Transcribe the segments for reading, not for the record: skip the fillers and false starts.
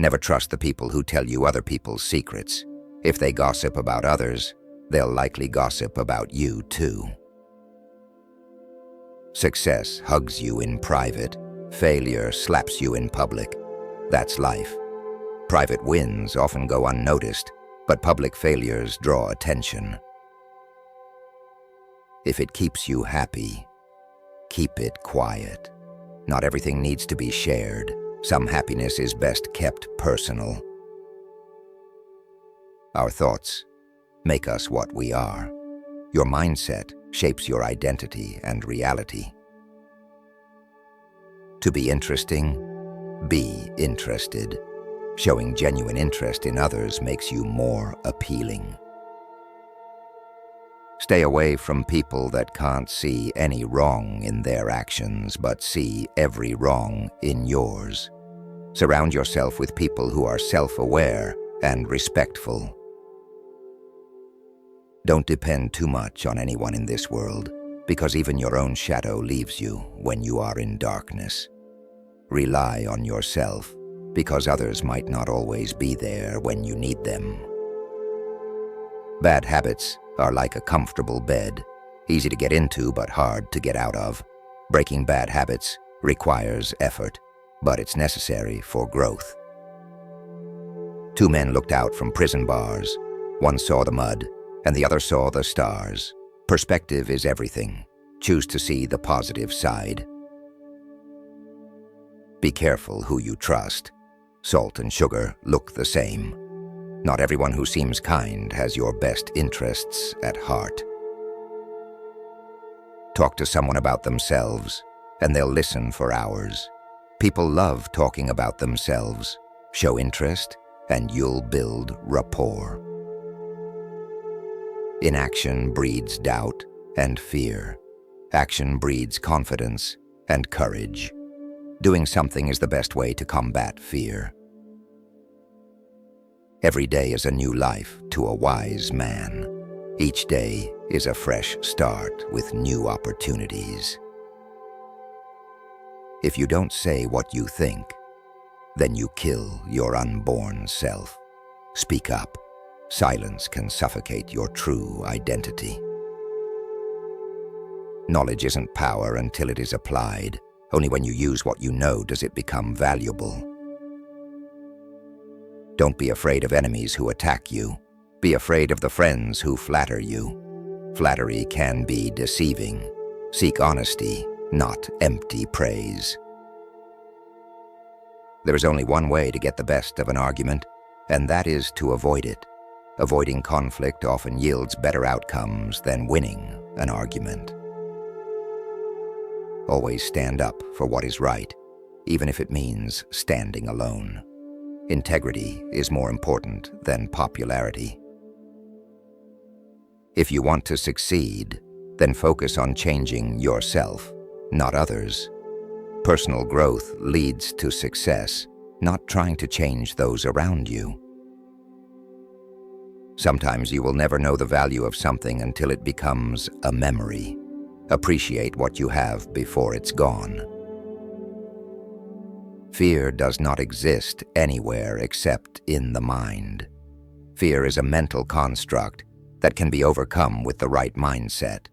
Never trust the people who tell you other people's secrets. If they gossip about others, they'll likely gossip about you too. Success hugs you in private. Failure slaps you in public. That's life. Private wins often go unnoticed, but public failures draw attention. If it keeps you happy, keep it quiet. Not everything needs to be shared. Some happiness is best kept personal. Our thoughts make us what we are. Your mindset shapes your identity and reality. To be interesting, be interested. Showing genuine interest in others makes you more appealing. Stay away from people that can't see any wrong in their actions, but see every wrong in yours. Surround yourself with people who are self-aware and respectful. Don't depend too much on anyone in this world, because even your own shadow leaves you when you are in darkness. Rely on yourself, because others might not always be there when you need them. Bad habits are like a comfortable bed, easy to get into but hard to get out of. Breaking bad habits requires effort, but it's necessary for growth. Two men looked out from prison bars. One saw the mud, and the other saw the stars. Perspective is everything. Choose to see the positive side. Be careful who you trust. Salt and sugar look the same. Not everyone who seems kind has your best interests at heart. Talk to someone about themselves, and they'll listen for hours. People love talking about themselves. Show interest, and you'll build rapport. Inaction breeds doubt and fear. Action breeds confidence and courage. Doing something is the best way to combat fear. Every day is a new life to a wise man. Each day is a fresh start with new opportunities. If you don't say what you think, then you kill your unborn self. Speak up. Silence can suffocate your true identity. Knowledge isn't power until it is applied. Only when you use what you know does it become valuable. Don't be afraid of enemies who attack you. Be afraid of the friends who flatter you. Flattery can be deceiving. Seek honesty, not empty praise. There is only one way to get the best of an argument, and that is to avoid it. Avoiding conflict often yields better outcomes than winning an argument. Always stand up for what is right, even if it means standing alone. Integrity is more important than popularity. If you want to succeed, then focus on changing yourself, not others. Personal growth leads to success, not trying to change those around you. Sometimes you will never know the value of something until it becomes a memory. Appreciate what you have before it's gone. Fear does not exist anywhere except in the mind. Fear is a mental construct that can be overcome with the right mindset.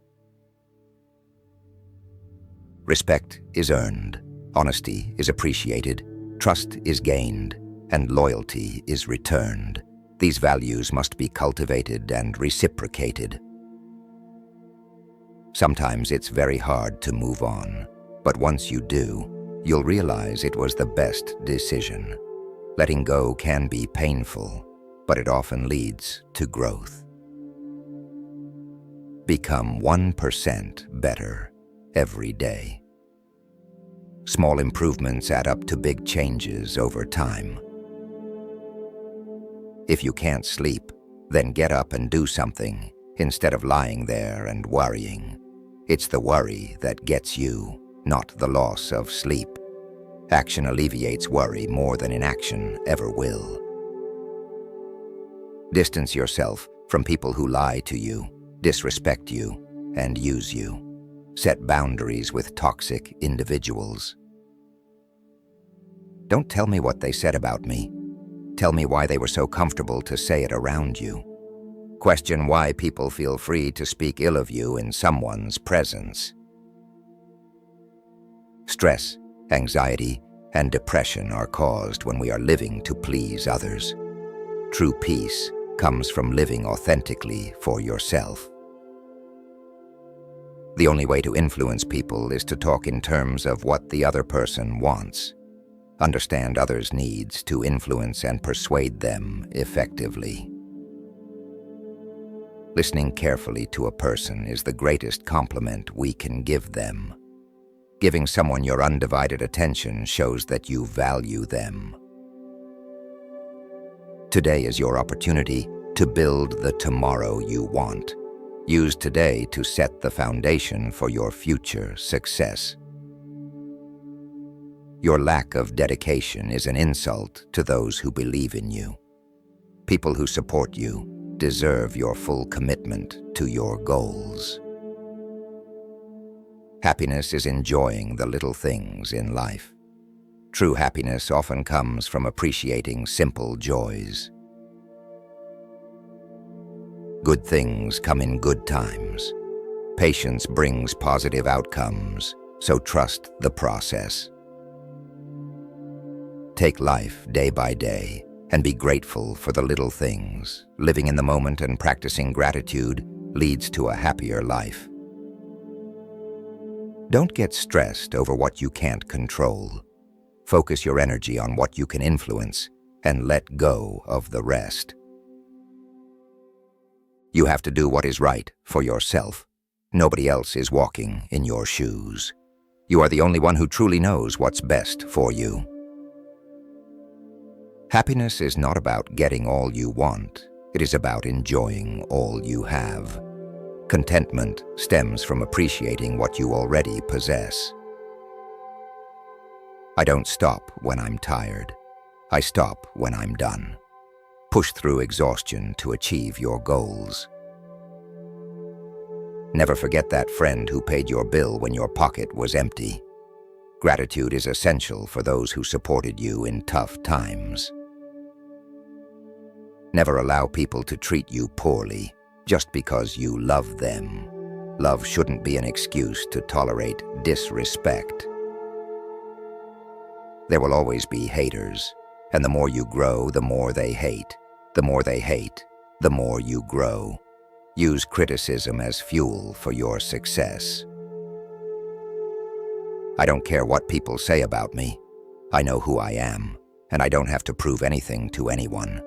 Respect is earned, honesty is appreciated, trust is gained, and loyalty is returned. These values must be cultivated and reciprocated. Sometimes it's very hard to move on, but once you do, you'll realize it was the best decision. Letting go can be painful, but it often leads to growth. Become 1% better every day. Small improvements add up to big changes over time. If you can't sleep, then get up and do something instead of lying there and worrying. It's the worry that gets you, not the loss of sleep. Action alleviates worry more than inaction ever will. Distance yourself from people who lie to you, disrespect you, and use you. Set boundaries with toxic individuals. Don't tell me what they said about me. Tell me why they were so comfortable to say it around you. Question why people feel free to speak ill of you in someone's presence. Stress, anxiety, and depression are caused when we are living to please others. True peace comes from living authentically for yourself. The only way to influence people is to talk in terms of what the other person wants. Understand others' needs to influence and persuade them effectively. Listening carefully to a person is the greatest compliment we can give them. Giving someone your undivided attention shows that you value them. Today is your opportunity to build the tomorrow you want. Use today to set the foundation for your future success. Your lack of dedication is an insult to those who believe in you. People who support you deserve your full commitment to your goals. Happiness is enjoying the little things in life. True happiness often comes from appreciating simple joys. Good things come in good times. Patience brings positive outcomes, so trust the process. Take life day by day and be grateful for the little things. Living in the moment and practicing gratitude leads to a happier life. Don't get stressed over what you can't control. Focus your energy on what you can influence and let go of the rest. You have to do what is right for yourself. Nobody else is walking in your shoes. You are the only one who truly knows what's best for you. Happiness is not about getting all you want. It is about enjoying all you have. Contentment stems from appreciating what you already possess. I don't stop when I'm tired. I stop when I'm done. Push through exhaustion to achieve your goals. Never forget that friend who paid your bill when your pocket was empty. Gratitude is essential for those who supported you in tough times. Never allow people to treat you poorly just because you love them. Love shouldn't be an excuse to tolerate disrespect. There will always be haters, and the more you grow, the more they hate. The more they hate, the more you grow. Use criticism as fuel for your success. I don't care what people say about me. I know who I am, and I don't have to prove anything to anyone.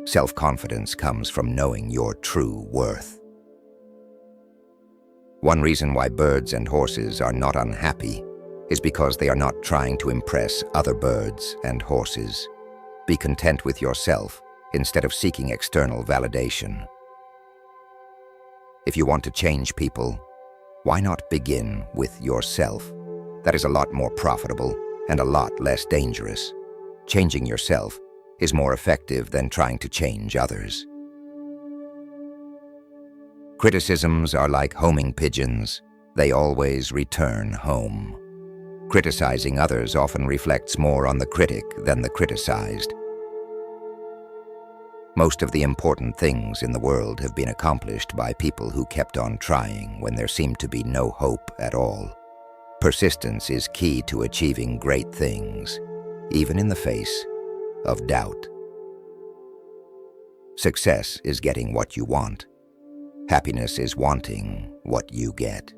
Self-confidence comes from knowing your true worth. One reason why birds and horses are not unhappy is because they are not trying to impress other birds and horses. Be content with yourself instead of seeking external validation. If you want to change people, why not begin with yourself? That is a lot more profitable and a lot less dangerous. Changing yourself is more effective than trying to change others. Criticisms are like homing pigeons. They always return home. Criticizing others often reflects more on the critic than the criticized. Most of the important things in the world have been accomplished by people who kept on trying when there seemed to be no hope at all. Persistence is key to achieving great things, even in the face of doubt. Success is getting what you want. Happiness is wanting what you get.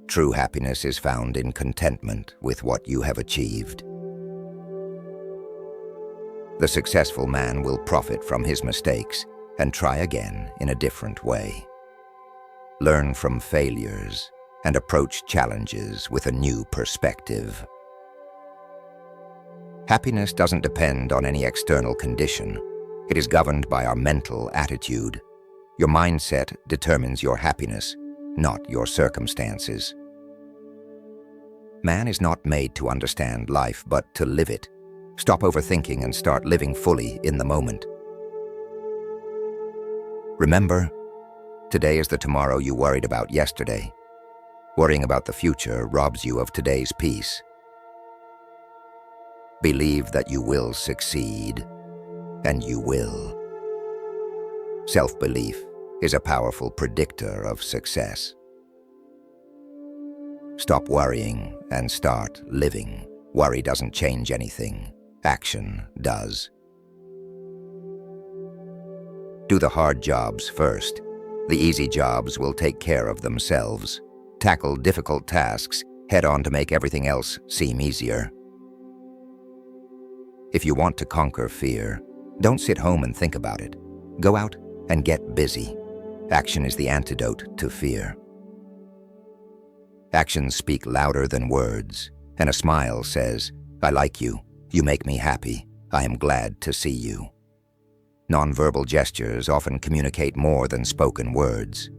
True happiness is found in contentment with what you have achieved. The successful man will profit from his mistakes and try again in a different way. Learn from failures and approach challenges with a new perspective. Happiness doesn't depend on any external condition. It is governed by our mental attitude. Your mindset determines your happiness, not your circumstances. Man is not made to understand life, but to live it. Stop overthinking and start living fully in the moment. Remember, today is the tomorrow you worried about yesterday. Worrying about the future robs you of today's peace. Believe that you will succeed. and you will. Self-belief is a powerful predictor of success. Stop worrying and start living. Worry doesn't change anything. Action does. Do the hard jobs first. The easy jobs will take care of themselves. Tackle difficult tasks head-on to make everything else seem easier. If you want to conquer fear, don't sit home and think about it. Go out and get busy. Action is the antidote to fear. Actions speak louder than words, and a smile says, "I like you. You make me happy. I am glad to see you." Nonverbal gestures often communicate more than spoken words.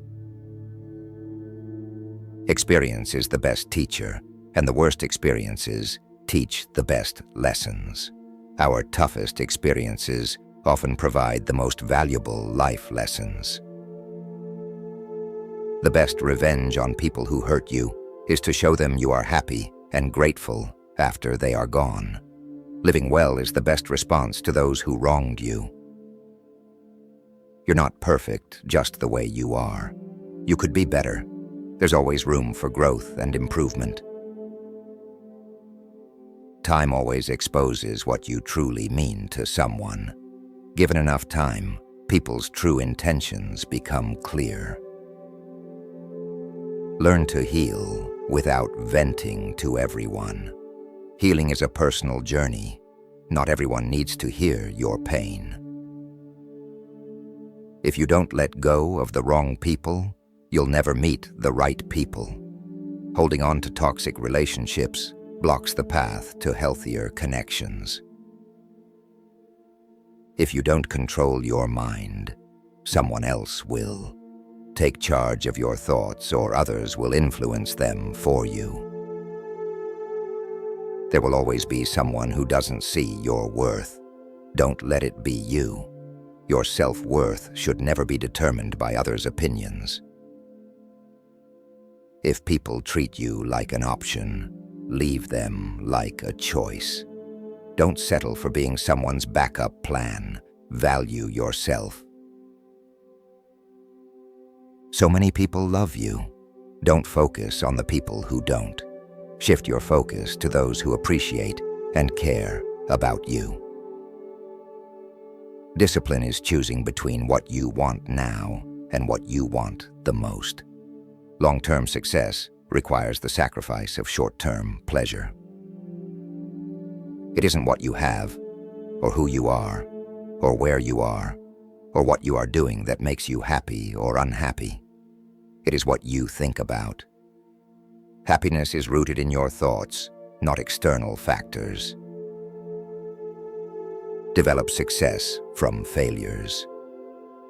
Experience is the best teacher, and the worst experiences teach the best lessons. Our toughest experiences often provide the most valuable life lessons. The best revenge on people who hurt you is to show them you are happy and grateful after they are gone. Living well is the best response to those who wronged you. You're not perfect just the way you are. You could be better. There's always room for growth and improvement. Time always exposes what you truly mean to someone. Given enough time, people's true intentions become clear. Learn to heal without venting to everyone. Healing is a personal journey. Not everyone needs to hear your pain. If you don't let go of the wrong people, you'll never meet the right people. Holding on to toxic relationships blocks the path to healthier connections. If you don't control your mind, someone else will. Take charge of your thoughts, or others will influence them for you. There will always be someone who doesn't see your worth. Don't let it be you. Your self-worth should never be determined by others' opinions. If people treat you like an option, leave them like a choice. Don't settle for being someone's backup plan. Value yourself. So many people love you. Don't focus on the people who don't. Shift your focus to those who appreciate and care about you. Discipline is choosing between what you want now and what you want the most. Long-term success requires the sacrifice of short-term pleasure. It isn't what you have, or who you are, or where you are, or what you are doing that makes you happy or unhappy. It is what you think about. Happiness is rooted in your thoughts, not external factors. Develop success from failures.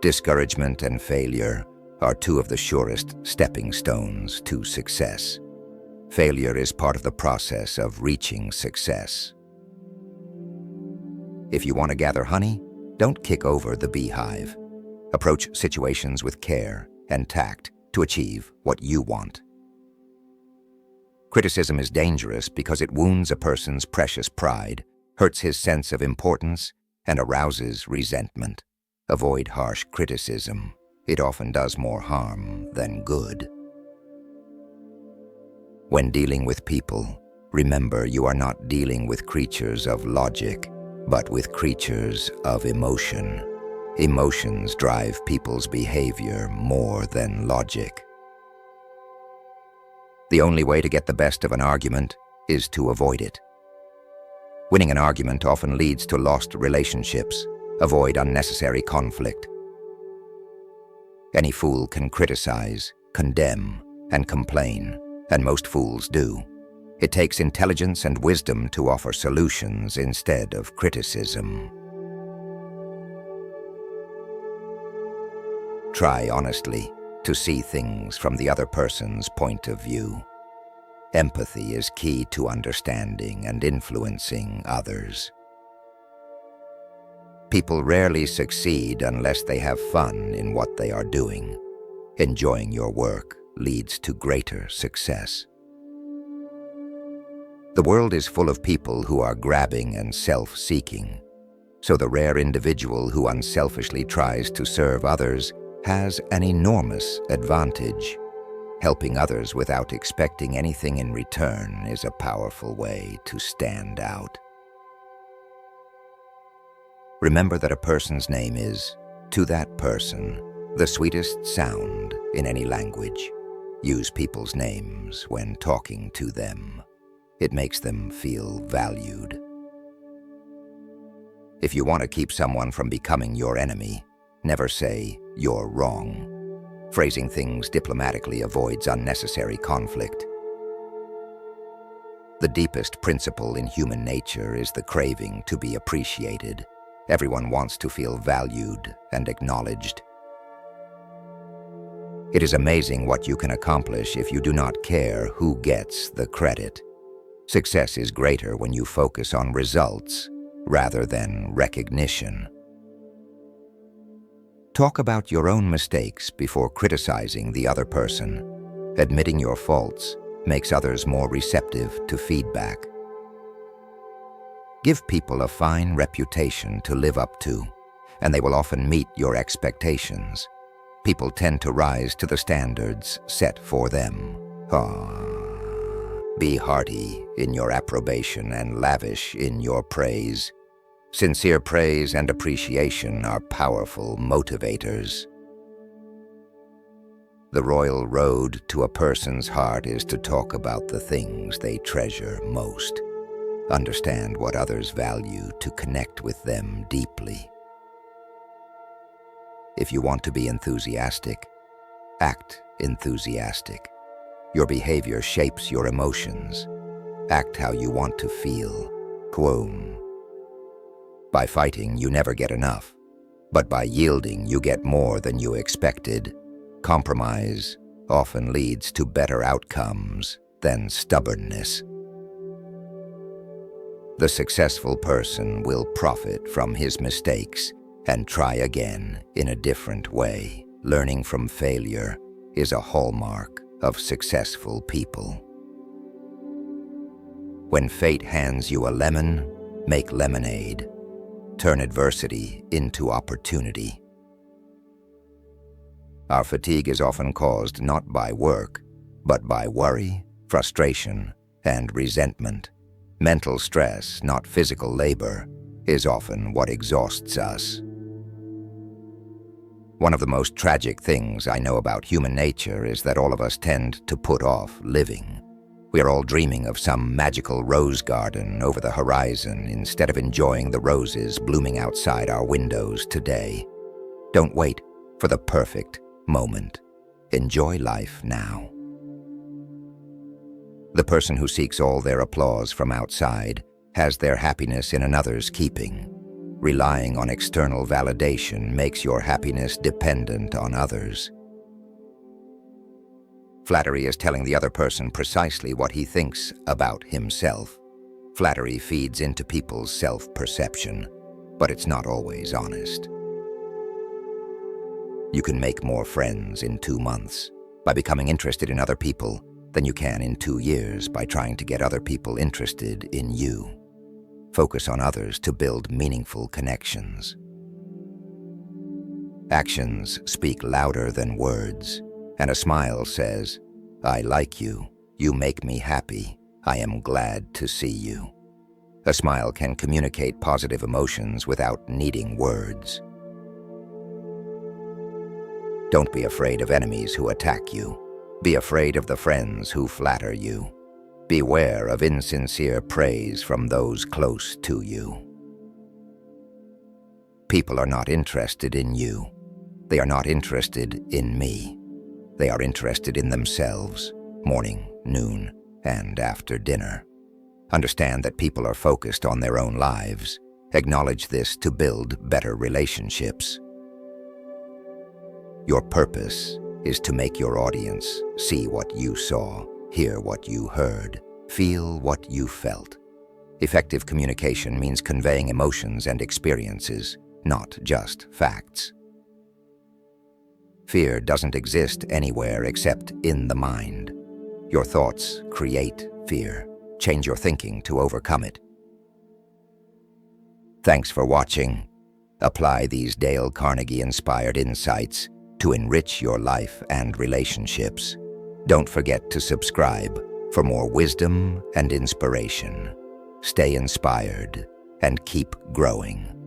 Discouragement and failure are two of the surest stepping stones to success. Failure is part of the process of reaching success. If you want to gather honey, don't kick over the beehive. Approach situations with care and tact to achieve what you want. Criticism is dangerous because it wounds a person's precious pride, hurts his sense of importance, and arouses resentment. Avoid harsh criticism. It often does more harm than good. When dealing with people, remember you are not dealing with creatures of logic, but with creatures of emotion. Emotions drive people's behavior more than logic. The only way to get the best of an argument is to avoid it. Winning an argument often leads to lost relationships. Avoid unnecessary conflict. Any fool can criticize, condemn, and complain, and most fools do. It takes intelligence and wisdom to offer solutions instead of criticism. Try honestly to see things from the other person's point of view. Empathy is key to understanding and influencing others. People rarely succeed unless they have fun in what they are doing. Enjoying your work leads to greater success. The world is full of people who are grabbing and self-seeking. So the rare individual who unselfishly tries to serve others has an enormous advantage. Helping others without expecting anything in return is a powerful way to stand out. Remember that a person's name is, to that person, the sweetest sound in any language. Use people's names when talking to them. It makes them feel valued. If you want to keep someone from becoming your enemy, never say, "You're wrong." Phrasing things diplomatically avoids unnecessary conflict. The deepest principle in human nature is the craving to be appreciated. Everyone wants to feel valued and acknowledged. It is amazing what you can accomplish if you do not care who gets the credit. Success is greater when you focus on results rather than recognition. Talk about your own mistakes before criticizing the other person. Admitting your faults makes others more receptive to feedback. Give people a fine reputation to live up to, and they will often meet your expectations. People tend to rise to the standards set for them. Be hearty in your approbation and lavish in your praise. Sincere praise and appreciation are powerful motivators. The royal road to a person's heart is to talk about the things they treasure most. Understand what others value to connect with them deeply. If you want to be enthusiastic, act enthusiastic. Your behavior shapes your emotions. Act how you want to feel. Quoum. By fighting, you never get enough. But by yielding, you get more than you expected. Compromise often leads to better outcomes than stubbornness. The successful person will profit from his mistakes and try again in a different way. Learning from failure is a hallmark of successful people. When fate hands you a lemon, make lemonade. Turn adversity into opportunity. Our fatigue is often caused not by work, but by worry, frustration, and resentment. Mental stress, not physical labor, is often what exhausts us. One of the most tragic things I know about human nature is that all of us tend to put off living. We are all dreaming of some magical rose garden over the horizon instead of enjoying the roses blooming outside our windows today. Don't wait for the perfect moment. Enjoy life now. The person who seeks all their applause from outside has their happiness in another's keeping. Relying on external validation makes your happiness dependent on others. Flattery is telling the other person precisely what he thinks about himself. Flattery feeds into people's self-perception, but it's not always honest. You can make more friends in 2 months by becoming interested in other people than you can in 2 years by trying to get other people interested in you. Focus on others to build meaningful connections. Actions speak louder than words, and a smile says, "I like you, you make me happy, I am glad to see you." A smile can communicate positive emotions without needing words. Don't be afraid of enemies who attack you. Be afraid of the friends who flatter you. Beware of insincere praise from those close to you. People are not interested in you. They are not interested in me. They are interested in themselves, morning, noon, and after dinner. Understand that people are focused on their own lives. Acknowledge this to build better relationships. Your purpose is to make your audience see what you saw, hear what you heard, feel what you felt. Effective communication means conveying emotions and experiences, not just facts. Fear doesn't exist anywhere except in the mind. Your thoughts create fear. Change your thinking to overcome it. Thanks for watching. Apply these Dale Carnegie-inspired insights to enrich your life and relationships. Don't forget to subscribe for more wisdom and inspiration. Stay inspired and keep growing.